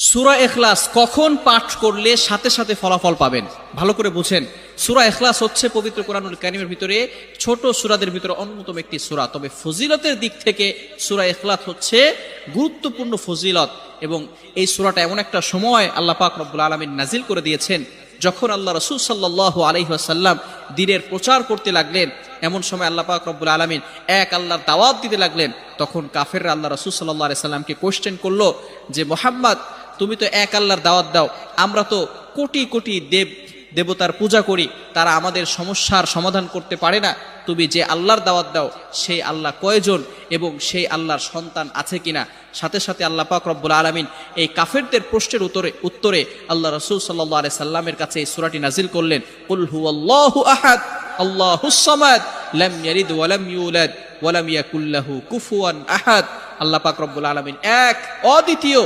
সূরা ইখলাস কখন পাঠ করলে সাথে সাথে ফলাফল পাবেন? ভালো করে বুঝেন। সূরা ইখলাস হচ্ছে পবিত্র কোরআনুল কারীমের ভিতরে ছোট সূরাদের ভিতরে অন্যতম একটি সূরা। তবে ফজিলতের দিক থেকে সূরা ইখলাস হচ্ছে গুরুত্বপূর্ণ ফজিলত, এবং এই সূরাটা এমন একটা সময় আল্লাহ পাক রব্বুল আলামিন নাজিল করে দিয়েছেন যখন আল্লাহ রাসূল সাল্লাল্লাহু আলাইহি ওয়াসাল্লাম দ্বীনের প্রচার করতে লাগলেন। এমন সময় আল্লাহ পাক রব্বুল আলামিন এক আল্লাহর দাওয়াত দিতে লাগলেন। তখন কাফেররা আল্লাহ রাসূল সাল্লাল্লাহু আলাইহি সাল্লামকে কোশ্চেন করলো যে, মুহাম্মদ, তুমি তো এক আল্লাহর দাওয়াত দাও, আমরা তো কোটি কোটি দেবতার পূজা করি, তারা আমাদের সমস্যার সমাধান করতে পারে না। তুমি যে আল্লাহর দাওয়াত দাও সেই আল্লাহ কয়জন এবং সেই আল্লাহর সন্তান আছে কিনা? সাথে সাথে আল্লাহ পাক রব্বুল আলামিন এই কাফেরদের প্রশ্নের উত্তরে আল্লাহ রাসূল সাল্লাল্লাহু আলাইহি সাল্লামের কাছে এই সূরাটি নাজিল করলেন, কুল হুয়াল্লাহু আহাদ আল্লাহুস সামাদ লাম ইয়ালিদ ওয়া লাম ইউলাদ ওয়া লাম ইয়াকুল লাহু কুফুয়ান আহাদ। আল্লাহ পাক রব্বুল আলামিন এক, অদ্বিতীয়,